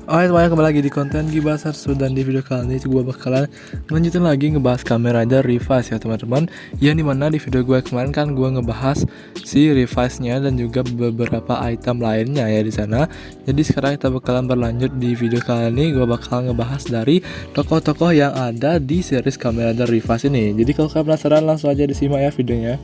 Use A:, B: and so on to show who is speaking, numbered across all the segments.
A: Oke semuanya, kembali lagi di konten Gibas Harsu. Dan di video kali ini gue bakalan lanjutin lagi ngebahas Kamen Rider Revice ya teman-teman. Yang dimana di video gue kemarin kan gue ngebahas si Revice-nya dan juga beberapa item lainnya ya di sana. Jadi sekarang kita bakalan berlanjut di video kali ini. Gue bakal ngebahas dari tokoh-tokoh yang ada di series Kamen Rider Revice ini. Jadi kalau kalian penasaran, langsung aja disimak ya videonya.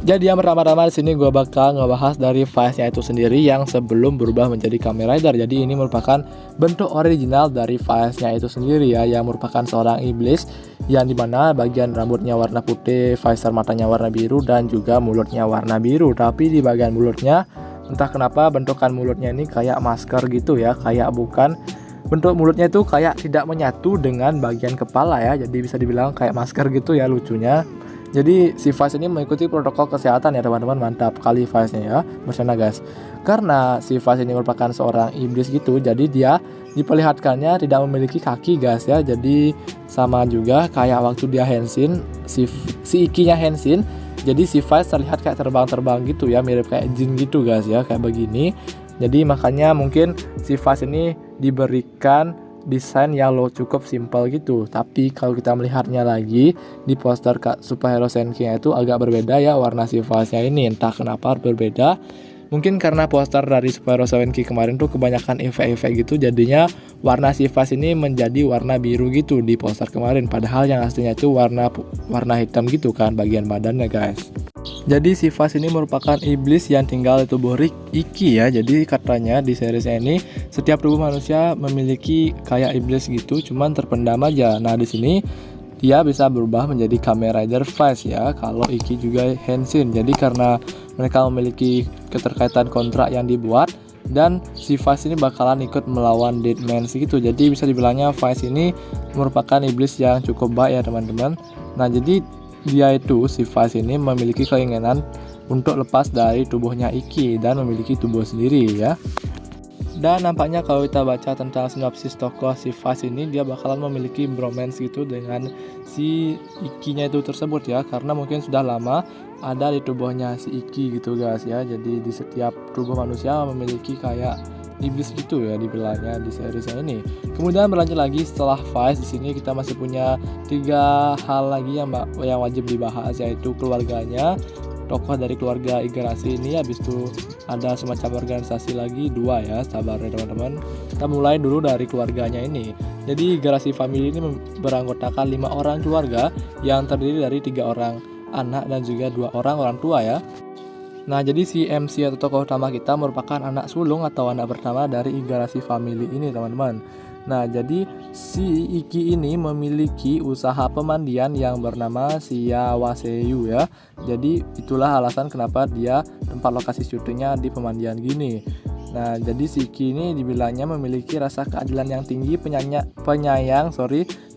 A: Jadi yang pertama-tama di sini gue bakal ngebahas dari Vice-nya itu sendiri yang sebelum berubah menjadi Kamen Rider. Jadi ini merupakan bentuk original dari Vice-nya itu sendiri ya, yang merupakan seorang iblis yang dimana bagian rambutnya warna putih, visor matanya warna biru, dan juga mulutnya warna biru. Tapi di bagian mulutnya entah kenapa bentukan mulutnya ini kayak masker gitu ya, kayak bukan bentuk mulutnya itu kayak tidak menyatu dengan bagian kepala ya. Jadi bisa dibilang kayak masker gitu ya lucunya. Jadi si Vice ini mengikuti protokol kesehatan ya teman-teman. Mantap kali Vice-nya ya, bersana guys. Karena si Vice ini merupakan seorang iblis gitu, jadi dia diperlihatkannya tidak memiliki kaki guys ya. Jadi sama juga kayak waktu dia Henshin, si Iki-nya Henshin. Jadi si Vice terlihat kayak terbang-terbang gitu ya, mirip kayak jin gitu guys ya, kayak begini. Jadi makanya mungkin si Vice ini diberikan desain yang cukup simpel gitu. Tapi kalau kita melihatnya lagi di poster Superhero Senki itu agak berbeda ya warna si Vice-nya ini. Entah kenapa berbeda. Mungkin karena poster dari Superhero Senki kemarin tuh kebanyakan efek-efek gitu, jadinya warna si Vice ini menjadi warna biru gitu di poster kemarin. Padahal yang aslinya itu warna hitam gitu kan bagian badannya guys. Jadi si Vice ini merupakan iblis yang tinggal di tubuh Iki ya. Jadi katanya di series ini setiap tubuh manusia memiliki kayak iblis gitu, cuman terpendam aja. Nah di sini dia bisa berubah menjadi Kamen Rider Vice ya. Kalau Iki juga Henshin. Jadi karena mereka memiliki keterkaitan kontrak yang dibuat, dan si Vice ini bakalan ikut melawan Deadman gitu. Jadi bisa dibilangnya Vice ini merupakan iblis yang cukup baik ya teman-teman. Nah jadi dia itu si Vice ini memiliki keinginan untuk lepas dari tubuhnya Iki dan memiliki tubuh sendiri ya. Dan nampaknya kalau kita baca tentang sinopsis tokoh si Vice ini, dia bakalan memiliki bromance gitu dengan si Iki-nya itu tersebut ya, karena mungkin sudah lama ada di tubuhnya si Iki gitu guys ya. Jadi di setiap tubuh manusia memiliki kayak iblis gitu ya dibilangnya di seriesnya ini. Kemudian berlanjut lagi setelah Vice, di sini kita masih punya 3 hal lagi yang wajib dibahas, yaitu keluarganya, tokoh dari keluarga Igarashi ini. Habis itu ada semacam organisasi lagi 2 ya, sabar ya teman-teman. Kita mulai dulu dari keluarganya ini. Jadi Igarashi Family ini beranggotakan 5 orang keluarga yang terdiri dari 3 orang anak dan juga 2 orang tua ya. Nah jadi si MC atau tokoh utama kita merupakan anak sulung atau anak pertama dari Igarashi Family ini teman-teman. Nah jadi si Iki ini memiliki usaha pemandian yang bernama Shiawaseyu ya. Jadi itulah alasan kenapa dia tempat lokasi syutingnya di pemandian gini. Nah jadi si Iki ini dibilangnya memiliki rasa keadilan yang tinggi, penyayang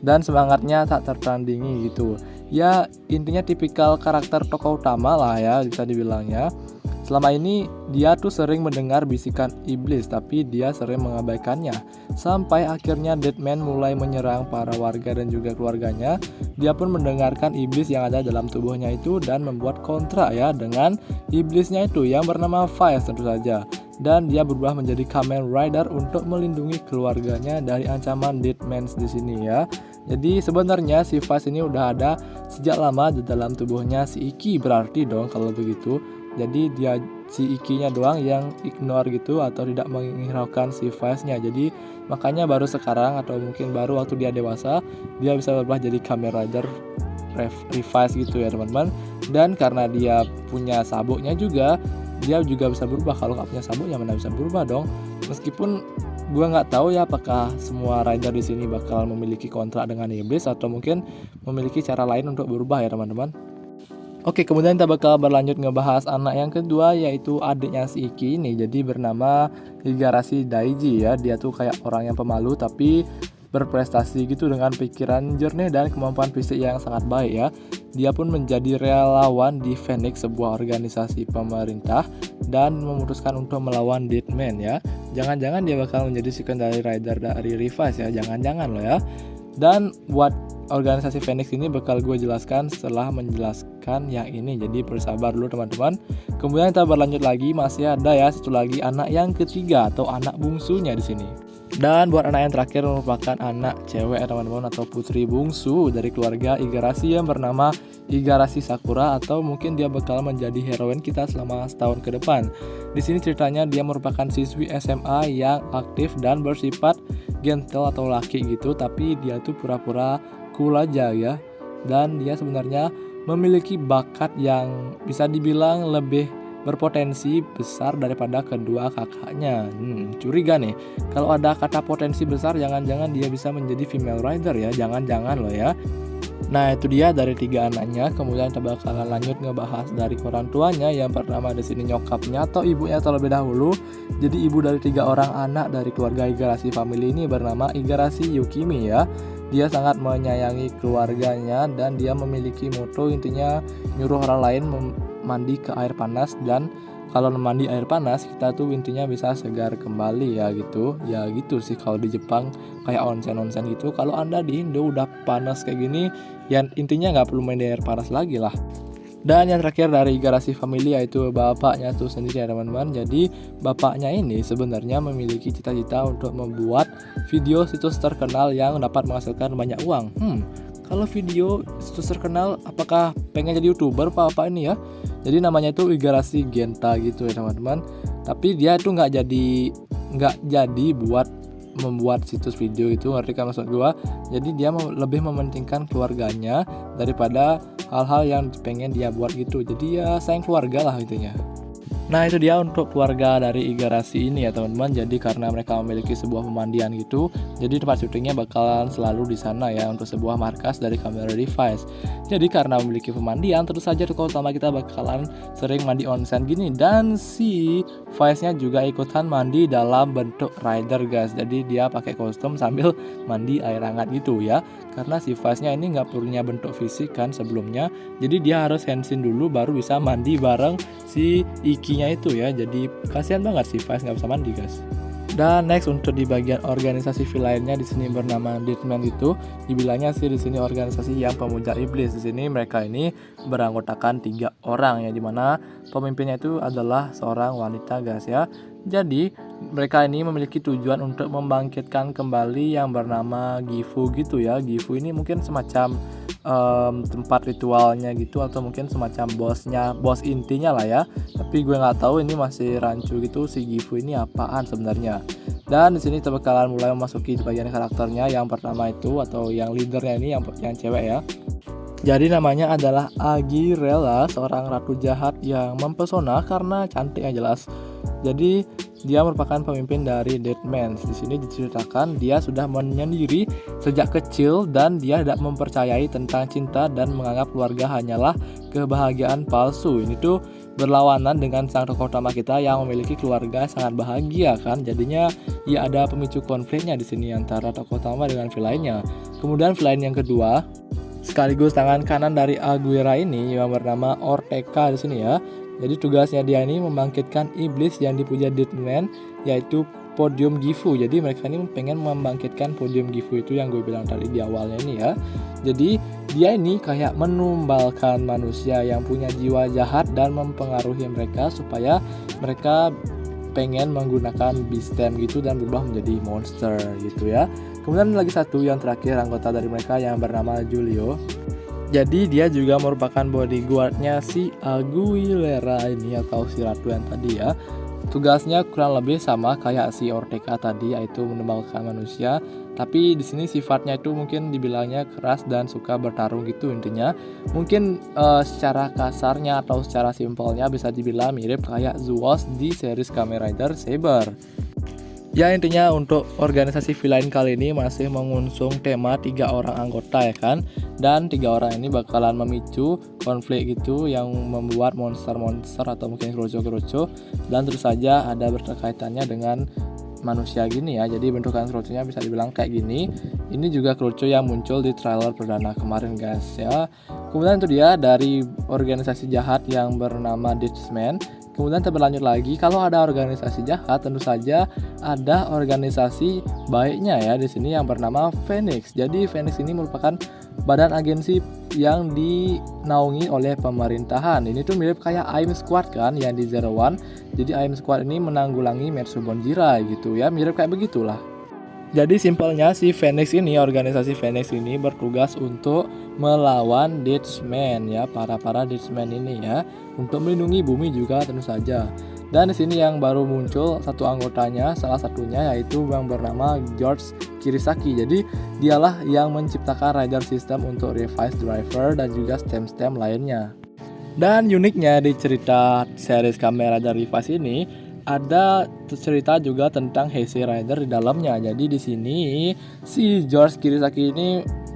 A: dan semangatnya tak tertandingi gitu. Ya intinya tipikal karakter tokoh utama lah ya bisa dibilangnya. Selama ini dia tuh sering mendengar bisikan iblis, tapi dia sering mengabaikannya. Sampai akhirnya Deadman mulai menyerang para warga dan juga keluarganya. Dia pun mendengarkan iblis yang ada dalam tubuhnya itu dan membuat kontrak ya dengan iblisnya itu yang bernama Vice tentu saja. Dan dia berubah menjadi Kamen Rider untuk melindungi keluarganya dari ancaman Deadman di sini ya. Jadi sebenarnya si Vice ini udah ada sejak lama di dalam tubuhnya si Iki berarti dong kalau begitu. Jadi dia si Iki-nya doang yang ignore gitu atau tidak menghiraukan si Vice-nya. Jadi makanya baru sekarang atau mungkin baru waktu dia dewasa dia bisa berubah jadi Kamen Rider Revice gitu ya teman-teman. Dan karena dia punya sabuknya juga, dia juga bisa berubah. Kalau nggak punya sabuk ya mana bisa berubah dong. Meskipun gua nggak tahu ya apakah semua rider di sini bakal memiliki kontrak dengan iblis atau mungkin memiliki cara lain untuk berubah ya teman-teman. Oke, kemudian kita bakal berlanjut ngebahas anak yang kedua, yaitu adiknya si Iki ini. Jadi bernama Igarashi Daiji ya. Dia tuh kayak orang yang pemalu tapi berprestasi gitu dengan pikiran jernih dan kemampuan fisik yang sangat baik ya. Dia pun menjadi relawan di Phoenix, sebuah organisasi pemerintah, dan memutuskan untuk melawan Deadman ya. Jangan-jangan dia bakal menjadi secondary rider dari Revice ya, jangan-jangan loh ya. Dan buat organisasi Phoenix ini bakal gue jelaskan setelah menjelaskan yang ini. Jadi bersabar dulu teman-teman. Kemudian kita berlanjut lagi, masih ada ya satu lagi anak yang ketiga atau anak bungsunya di sini. Dan buat anak yang terakhir merupakan anak cewek teman-teman atau putri bungsu dari keluarga Igarashi yang bernama Igarashi Sakura, atau mungkin dia bakal menjadi heroin kita selama setahun ke depan. Di sini ceritanya dia merupakan siswi SMA yang aktif dan bersifat gentle atau laki gitu, tapi dia tuh pura-pura cool aja ya. Dan dia sebenarnya memiliki bakat yang bisa dibilang lebih berpotensi besar daripada kedua kakaknya. Curiga nih, kalau ada kata potensi besar, jangan-jangan dia bisa menjadi female rider ya, jangan-jangan loh ya. Nah itu dia dari 3 anaknya. Kemudian kita bakalan lanjut ngebahas dari orang tuanya. Yang pertama di sini nyokapnya atau ibunya terlebih dahulu. Jadi ibu dari 3 orang anak dari keluarga Igarashi family ini bernama Igarashi Yukimi ya. Dia sangat menyayangi keluarganya dan dia memiliki moto, intinya nyuruh orang lain mandi ke air panas, dan kalau mandi air panas kita tuh intinya bisa segar kembali ya gitu. Ya gitu sih kalau di Jepang, kayak onsen gitu. Kalau Anda di Indo udah panas kayak gini ya, intinya nggak perlu main di air panas lagi lah. Dan yang terakhir dari Igarashi family yaitu bapaknya tuh sendiri ya teman-teman. Jadi bapaknya ini sebenarnya memiliki cita-cita untuk membuat video situs terkenal yang dapat menghasilkan banyak uang. Kalau video situs terkenal, apakah pengen jadi YouTuber apa ini ya? Jadi namanya itu Igarashi Genta gitu ya teman-teman. Tapi dia itu nggak jadi buat membuat situs video itu, ngerti kan maksud gua? Jadi dia lebih mementingkan keluarganya daripada hal-hal yang pengen dia buat gitu. Jadi ya sayang keluarga lah intinya. Nah itu dia untuk keluarga dari Igarashi ini ya teman-teman. Jadi karena mereka memiliki sebuah pemandian gitu, jadi tempat syutingnya bakalan selalu di sana ya, untuk sebuah markas dari kamera device. Jadi karena memiliki pemandian, terus saja tokoh utama kita bakalan sering mandi onsen gini. Dan si Vice-nya juga ikutan mandi dalam bentuk rider guys. Jadi dia pakai kostum sambil mandi air hangat gitu ya. Karena si Vice-nya ini nggak punya bentuk fisik kan sebelumnya, jadi dia harus hensin dulu baru bisa mandi bareng si Iki-nya itu ya. Jadi kasihan banget si Vice nggak bisa mandi guys. Dan next untuk di bagian organisasi lainnya di sini bernama Deadman itu, dibilangnya sih di sini organisasi yang pemuja iblis. Di sini mereka ini beranggotakan 3 orang ya, dimana pemimpinnya itu adalah seorang wanita guys ya. Jadi mereka ini memiliki tujuan untuk membangkitkan kembali yang bernama Gifu gitu ya. Gifu ini mungkin semacam tempat ritualnya gitu, atau mungkin semacam bos intinya lah ya. Tapi gue nggak tahu ini masih rancu gitu si Gifu ini apaan sebenarnya. Dan di sini kita bakalan mulai memasuki bagian karakternya. Yang pertama itu atau yang leadernya ini yang cewek ya. Jadi namanya adalah Agirella, seorang ratu jahat yang mempesona karena cantik yang jelas. Jadi dia merupakan pemimpin dari Deadman. Di sini diceritakan dia sudah menyendiri sejak kecil dan dia tidak mempercayai tentang cinta dan menganggap keluarga hanyalah kebahagiaan palsu. Ini tuh berlawanan dengan sang tokoh utama kita yang memiliki keluarga sangat bahagia kan. Jadinya ya ada pemicu konfliknya di sini antara tokoh utama dengan villainnya. Kemudian villain yang kedua sekaligus tangan kanan dari Aguera ini yang bernama Ortega di sini ya. Jadi tugasnya dia ini membangkitkan iblis yang dipuja Deadman, yaitu podium Gifu. Jadi mereka ini pengen membangkitkan podium Gifu itu yang gue bilang tadi di awalnya ini ya. Jadi dia ini kayak menumbalkan manusia yang punya jiwa jahat dan mempengaruhi mereka supaya mereka pengen menggunakan beastem gitu dan berubah menjadi monster gitu ya. Kemudian lagi satu yang terakhir anggota dari mereka yang bernama Julio. Jadi dia juga merupakan bodyguardnya si Aguilera ini atau si ratu yang tadi ya. Tugasnya kurang lebih sama kayak si Ortega tadi, yaitu menumbalkan manusia. Tapi di sini sifatnya itu mungkin dibilangnya keras dan suka bertarung gitu intinya. Mungkin secara kasarnya atau secara simpelnya bisa dibilang mirip kayak Zeus di series Kamen Rider Saber. Ya intinya untuk organisasi villain kali ini masih mengusung tema 3 orang anggota ya kan. Dan 3 orang ini bakalan memicu konflik gitu yang membuat monster-monster atau mungkin kerucu-kerucu. Dan terus saja ada berkaitannya dengan manusia gini ya. Jadi bentukan kerucunya bisa dibilang kayak gini. Ini juga kerucu yang muncul di trailer perdana kemarin guys ya. Kemudian itu dia dari organisasi jahat yang bernama Deadman. Kemudian kita berlanjut lagi, kalau ada organisasi jahat tentu saja ada organisasi baiknya ya di sini yang bernama Phoenix. Jadi Phoenix ini merupakan badan agensi yang dinaungi oleh pemerintahan. Ini tuh mirip kayak AIM Squad kan yang di Zero One. Jadi AIM Squad ini menanggulangi Metsubon Jirai gitu ya, mirip kayak begitulah. Jadi simpelnya si Phoenix ini, organisasi Phoenix ini bertugas untuk melawan Deathman ya, para Deathman ini ya, untuk melindungi bumi juga tentu saja. Dan di sini yang baru muncul satu anggotanya, salah satunya yaitu yang bernama George Kirisaki. Jadi dialah yang menciptakan rider system untuk Revised Driver dan juga stem lainnya. Dan uniknya di cerita series Kamen Rider Revised ini ada cerita juga tentang Heisei Rider di dalamnya. Jadi di sini si George Kirisaki ini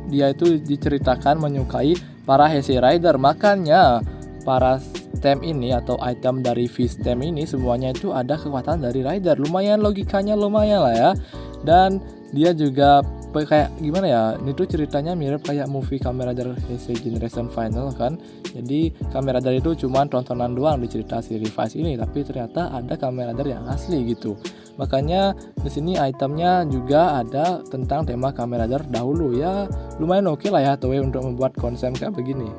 A: dia itu diceritakan menyukai para Heisei Rider. Makanya para stem ini atau item dari V-Stem ini semuanya itu ada kekuatan dari Rider. Lumayan logikanya lumayan lah ya. Dan dia juga kayak gimana ya, ini tuh ceritanya mirip kayak movie Kamen Rider Heisei Generation Final kan. Jadi Kamen Rider itu cuma tontonan doang di cerita si Revised ini, tapi ternyata ada Kamen Rider yang asli gitu. Makanya di sini itemnya juga ada tentang tema Kamen Rider dahulu ya, lumayan oke lah ya Toei untuk membuat konsep kayak begini.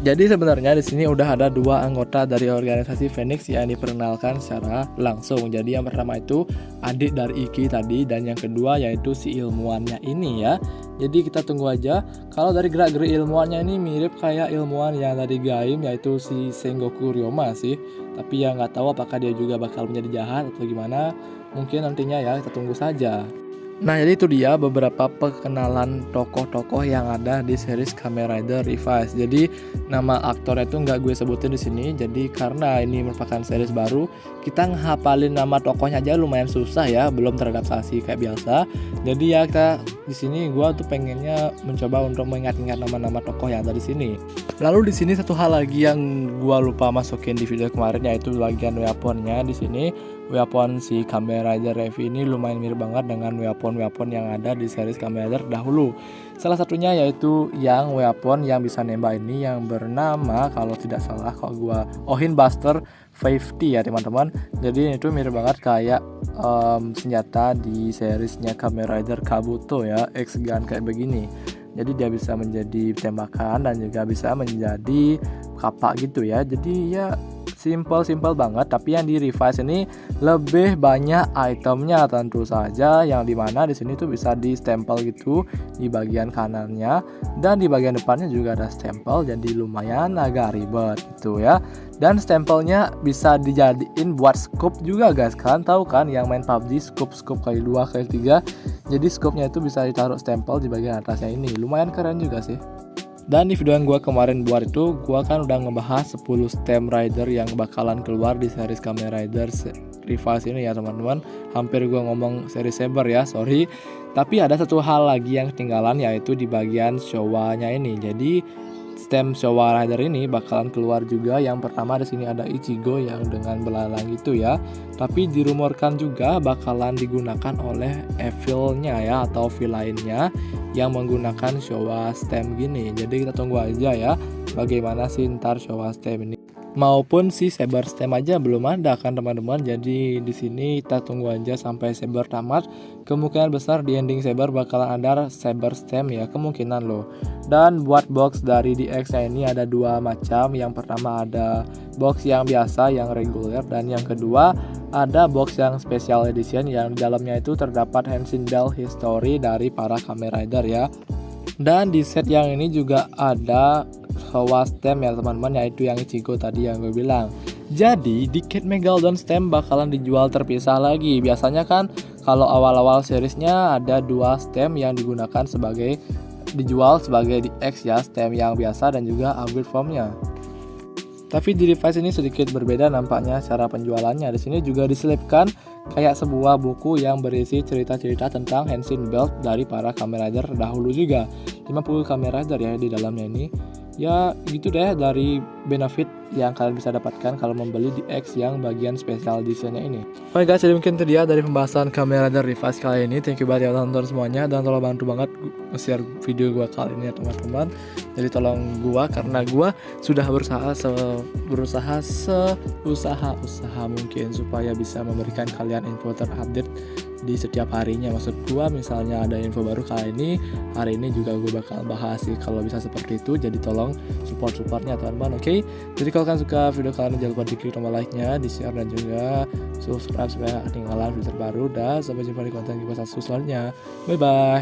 A: Jadi sebenarnya di sini udah ada dua anggota dari organisasi Phoenix yang diperkenalkan secara langsung. Jadi yang pertama itu adik dari Iki tadi, dan yang kedua yaitu si ilmuwannya ini ya. Jadi kita tunggu aja. Kalau dari gerak-gerik ilmuwannya ini mirip kayak ilmuwan yang tadi Gaim, yaitu si Sengoku Ryoma sih. Tapi ya nggak tahu apakah dia juga bakal menjadi jahat atau gimana. Mungkin nantinya ya, kita tunggu saja. Nah, jadi itu dia beberapa perkenalan tokoh-tokoh yang ada di series Kamen Rider Revised. Jadi nama aktornya itu nggak gue sebutin di sini. Jadi karena ini merupakan series baru, kita ngehafalin nama tokohnya aja lumayan susah ya, belum teradaptasi kayak biasa. Jadi ya kita di sini gue tuh pengennya mencoba untuk mengingat-ingat nama-nama tokoh yang ada di sini. Lalu di sini satu hal lagi yang gue lupa masukin di video kemarin, yaitu bagian weaponnya. Di sini weapon si Kamen Rider Revi ini lumayan mirip banget dengan weapon yang ada di series Kamen Rider dahulu. Salah satunya yaitu yang weapon yang bisa nembak ini yang bernama, kalau tidak salah kok gua Ohin Buster 50 ya teman-teman. Jadi itu mirip banget kayak senjata di seriesnya Kamen Rider Kabuto ya, X-Gun kayak begini. Jadi dia bisa menjadi tembakan dan juga bisa menjadi kapak gitu ya. Jadi ya simple banget, tapi yang di Revised ini lebih banyak itemnya tentu saja, yang dimana di sini tuh bisa di stempel gitu di bagian kanannya, dan di bagian depannya juga ada stempel, jadi lumayan agak ribet gitu ya. Dan stempelnya bisa dijadiin buat scope juga guys, kalian tahu kan yang main PUBG scope kali 2 kali 3, jadi scope-nya itu bisa ditaruh stempel di bagian atasnya ini, lumayan keren juga sih. Dan di video yang gue kemarin buat itu, gue kan udah ngebahas 10 stem rider yang bakalan keluar di series Kamen Rider Revised ini ya teman-teman. Hampir gue ngomong series Saber ya, sorry. Tapi ada satu hal lagi yang ketinggalan, yaitu di bagian Showa-nya ini. Jadi stem Showa Rider ini bakalan keluar juga. Yang pertama di sini ada Ichigo yang dengan belalang gitu ya. Tapi dirumorkan juga bakalan digunakan oleh Evil-nya ya, atau villainnya yang menggunakan Showa stem gini. Jadi kita tunggu aja ya bagaimana sih ntar Showa stem ini. Maupun si Saber stem aja belum ada kan teman-teman. Jadi di sini kita tunggu aja sampai Saber tamat. Kemungkinan besar di ending Saber bakalan ada Saber stem ya, kemungkinan loh. Dan buat box dari DX ini ada dua macam. Yang pertama ada box yang biasa yang reguler, dan yang kedua ada box yang special edition yang di dalamnya itu terdapat Henshin Bell history dari para Kamen Rider ya. Dan di set yang ini juga ada Showa stem ya teman-teman, yaitu yang Ichigo tadi yang gue bilang. Jadi di Cat Megalodon stem bakalan dijual terpisah lagi. Biasanya kan kalau awal-awal seriesnya ada dua stem yang digunakan dijual sebagai DX ya, stem yang biasa dan juga upgrade formnya. Tapi di Revised ini sedikit berbeda nampaknya cara penjualannya. Di sini juga diselipkan kayak sebuah buku yang berisi cerita-cerita tentang Henshin Belt dari para Kamen Rider dahulu juga. 50 Kamen Rider ya di dalamnya ini. Ya gitu deh dari benefit yang kalian bisa dapatkan kalau membeli DX yang bagian special editionnya ini. Oke guys, jadi mungkin itu dia dari pembahasan Kamen Rider Revised kali ini. Thank you banget ya teman-teman semuanya, dan tolong bantu banget share video gue kali ini ya teman-teman. Jadi tolong gue, karena gue sudah berusaha seusaha mungkin supaya bisa memberikan kalian info terupdate di setiap harinya. Maksud gue misalnya ada info baru kali ini, hari ini juga gue bakal bahas sih kalau bisa seperti itu. Jadi tolong supportnya teman-teman, oke? Jadi kalau kalian suka video kalian jangan lupa diklik tombol like-nya, di-share dan juga subscribe supaya gak ketinggalan video terbaru. Dan sampai jumpa di konten Gibas selanjutnya. Bye bye.